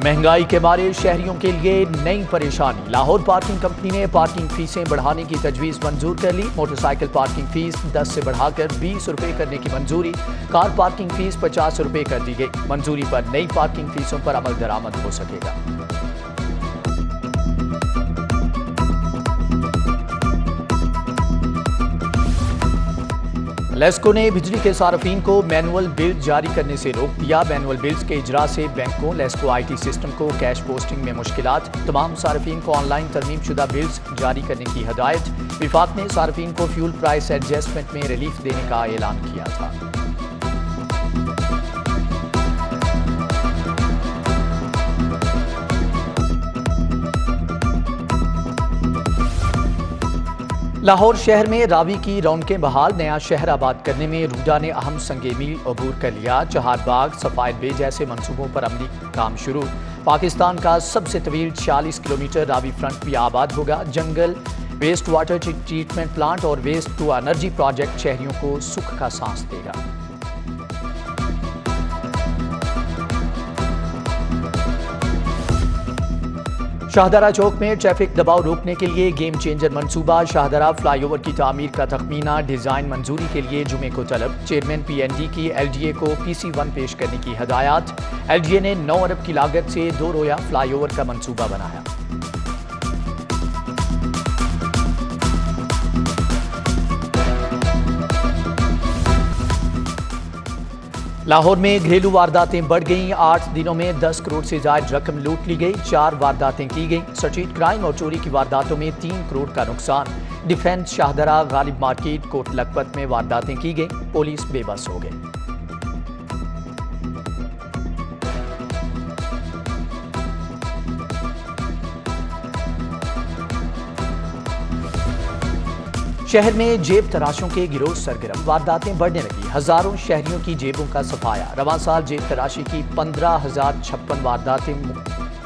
مہنگائی کے مارے شہریوں کے لیے نئی پریشانی۔ لاہور پارکنگ کمپنی نے پارکنگ فیسیں بڑھانے کی تجویز منظور کر لی۔ موٹر سائیکل پارکنگ فیس 10 سے بڑھا کر 20 روپے کرنے کی منظوری۔ کار پارکنگ فیس 50 روپے کر دی گئی۔ منظوری پر نئی پارکنگ فیسوں پر عمل درآمد ہو سکے گا۔ لیسکو نے بجلی کے صارفین کو مینول بل جاری کرنے سے روک دیا۔ مینول بلز کے اجرا سے بینکوں، لیسکو آئی ٹی سسٹم کو کیش پوسٹنگ میں مشکلات۔ تمام صارفین کو آن لائن ترمیم شدہ بلز جاری کرنے کی ہدایت۔ وفاق نے صارفین کو فیول پرائس ایڈجسٹمنٹ میں ریلیف دینے کا اعلان کیا تھا۔ لاہور شہر میں راوی کی رونقیں بحال۔ نیا شہر آباد کرنے میں روڈا نے اہم سنگ میل عبور کر لیا۔ چہار باغ، سفید بے جیسے منصوبوں پر عملی کام شروع۔ پاکستان کا سب سے طویل 46 کلومیٹر راوی فرنٹ بھی آباد ہوگا۔ جنگل ویسٹ واٹر ٹریٹمنٹ پلانٹ اور ویسٹ ٹو انرجی پروجیکٹ شہریوں کو سکھ کا سانس دے گا۔ شاہدرہ چوک میں ٹریفک دباؤ روکنے کے لیے گیم چینجر منصوبہ۔ شاہدرہ فلائی اوور کی تعمیر کا تخمینہ، ڈیزائن منظوری کے لیے جمعے کو طلب۔ چیئرمین پی این ڈی کی ایل ڈی اے کو PC1 پیش کرنے کی ہدایات۔ ایل ڈی اے نے 9 ارب کی لاگت سے 2 رویا فلائی اوور کا منصوبہ بنایا۔ لاہور میں گھریلو وارداتیں بڑھ گئیں۔ 8 دنوں میں 10 کروڑ سے زائد رقم لوٹ لی گئی۔ 4 وارداتیں کی گئیں۔ اسٹریٹ کرائم اور چوری کی وارداتوں میں 3 کروڑ کا نقصان۔ ڈیفنس، شاہدرہ، غالب مارکیٹ، کوٹ لکھپت میں وارداتیں کی گئیں۔ پولیس بے بس ہو گئی۔ شہر میں جیب تراشوں کے گروہ سرگرم، وارداتیں بڑھنے لگی۔ ہزاروں شہریوں کی جیبوں کا صفایا۔ رواں سال جیب تراشی کی 15,056 وارداتیں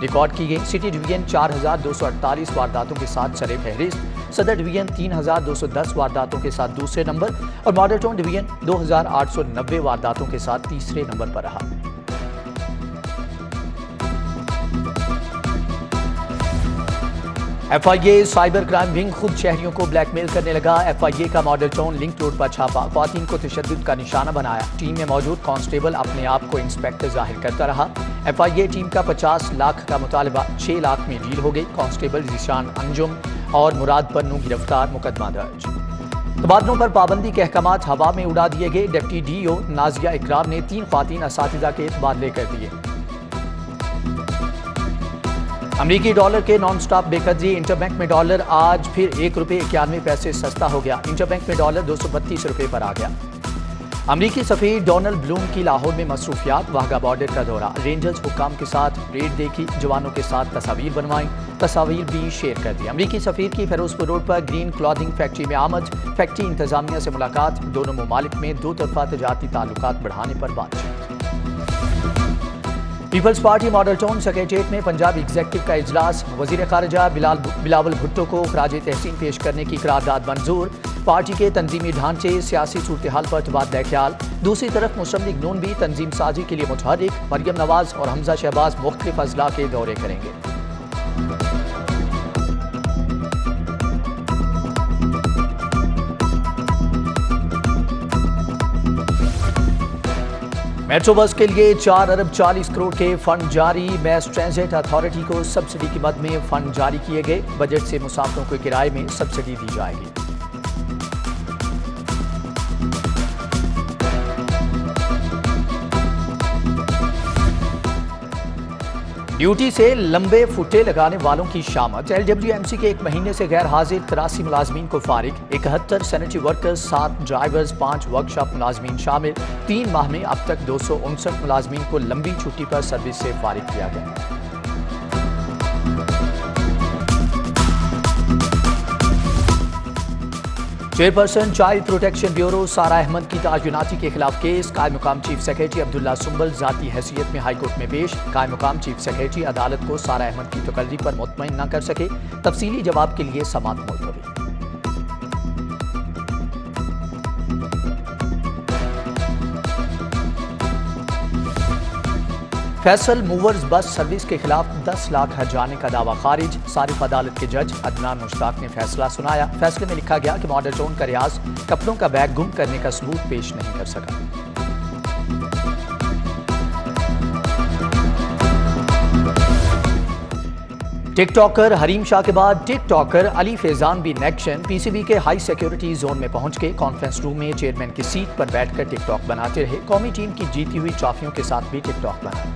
ریکارڈ کی گئیں۔ سٹی ڈویژن 4,248 وارداتوں کے ساتھ سر فہرست۔ صدر ڈویژن 3,210 وارداتوں کے ساتھ دوسرے نمبر اور ماڈل ٹاؤن ڈویژن 2,890 وارداتوں کے ساتھ تیسرے نمبر پر رہا۔ F I A cyber crime wing خود شہریوں کو بلیک میل کرنے لگا۔ ایف آئی اے کا ماڈل ٹاؤن لنک روڈ پر چھاپا، خواتین کو تشدد کا نشانہ بنایا۔ ٹیم میں موجود کانسٹیبل اپنے آپ کو انسپیکٹر ظاہر کرتا رہا۔ ایف آئی اے ٹیم کا 50 لاکھ کا مطالبہ 6 لاکھ میں ڈیل ہو گئی۔ کانسٹیبل ذیشان انجم اور مراد پنو گرفتار، مقدمہ درج۔ تبادلوں پر پابندی کے احکامات ہوا میں اڑا دیے گئے۔ ڈپٹی ڈی او نازیہ اکرام نے 3 خواتین اساتذہ کے تبادلے کر دیے۔ امریکی ڈالر کے نان سٹاپ بے قدری۔ انٹر بینک میں ڈالر آج پھر 1 روپے 91 پیسے سستا ہو گیا۔ انٹر بینک میں ڈالر 232 روپے پر آ گیا۔ امریکی سفیر ڈونلڈ بلوم کی لاہور میں مصروفیات، واہگہ بارڈر کا دورہ۔ رینجرز حکام کے ساتھ پریڈ دیکھی، جوانوں کے ساتھ تصاویر بنوائیں، تصاویر بھی شیئر کر دی۔ امریکی سفیر کی فیروز پور روڈ پر گرین کلودنگ فیکٹری میں آمد، فیکٹری انتظامیہ سے ملاقات۔ دونوں ممالک میں 2 طرفہ تجارتی تعلقات بڑھانے پر بات چیت۔ پیپلز پارٹی ماڈل ٹاؤن سیکریٹریٹ میں پنجاب ایگزیکٹو کا اجلاس۔ وزیر خارجہ بلاول بھٹو کو خراج تحسین پیش کرنے کی قرارداد منظور۔ پارٹی کے تنظیمی ڈھانچے، سیاسی صورتحال پر تبادلہ خیال۔ دوسری طرف مسلم لیگ نون بھی تنظیم سازی کے لیے متحرک۔ مریم نواز اور حمزہ شہباز مختلف اضلاع کے دورے کریں گے۔ میٹرو بس کے لیے 4 ارب 40 کروڑ کے فنڈ جاری۔ میس ٹرانزٹ اتھارٹی کو سبسڈی کی مد میں فنڈ جاری کیے گئے۔ بجٹ سے مسافروں کے کرائے میں سبسڈی دی جائے گی۔ ڈیوٹی سے لمبے فٹے لگانے والوں کی شامت۔ LWMC کے 1 مہینے سے غیر حاضر 83 ملازمین کو فارغ۔ 71 سینیٹری ورکرز، 7 ڈرائیورز، 5 ورکشاپ ملازمین شامل۔ 3 ماہ میں اب تک 259 ملازمین کو لمبی چھٹی پر سروس سے فارغ کیا گیا۔ Chairperson child protection bureau Sara Ahmad کی تعیناتی کے خلاف کیس۔ قائم مقام چیف سیکریٹری عبداللہ سنبل ذاتی حیثیت میں ہائی کورٹ میں پیش۔ قائم مقام چیف سیکریٹری عدالت کو سارہ احمد کی تقرری پر مطمئن نہ کر سکے، تفصیلی جواب کے لیے سماعت ملتوی۔ فیصل موورز بس سروس کے خلاف 10 لاکھ ہرجانے کا دعویٰ خارج۔ صارف عدالت کے جج عدنان مشتاق نے فیصلہ سنایا۔ فیصلے میں لکھا گیا کہ ماڈل ٹاؤن کا ریاض کپڑوں کا بیگ گم کرنے کا ثبوت پیش نہیں کر سکا۔ ٹک ٹاکر حریم شاہ کے بعد ٹک ٹاکر علی فیضان بھی نیکشن۔ پی سی بی کے ہائی سیکیورٹی زون میں پہنچ کے کانفرنس روم میں چیئرمین کی سیٹ پر بیٹھ کر ٹک ٹاک بناتے رہے۔ قومی ٹیم کی جیتی ہوئی ٹرافیوں کے ساتھ بھی ٹک ٹاک بنا۔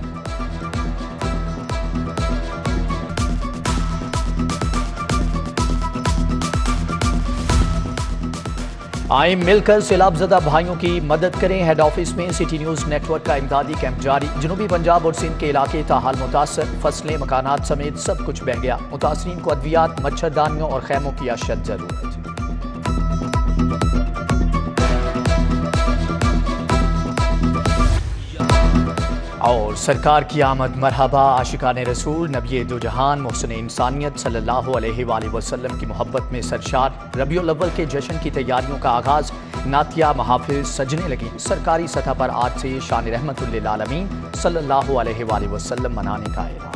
آئیں مل کر سیلاب زدہ بھائیوں کی مدد کریں۔ ہیڈ آفس میں سٹی نیوز نیٹ ورک کا امدادی کیمپ جاری۔ جنوبی پنجاب اور سندھ کے علاقے تاحال متاثر، فصلیں مکانات سمیت سب کچھ بہہ گیا۔ متاثرین کو ادویات، مچھردانیوں اور خیموں کی اشد ضرورت۔ اور سرکار کی آمد مرحبا، عاشقان رسول نبی دو جہان محسن انسانیت صلی اللہ علیہ وآلہ وسلم کی محبت میں سرشار۔ ربیع الاول کے جشن کی تیاریوں کا آغاز، نعتیہ محافظ سجنے لگیں۔ سرکاری سطح پر آج سے شان رحمت للعالمین صلی اللہ علیہ وآلہ وسلم منانے کا اعلان۔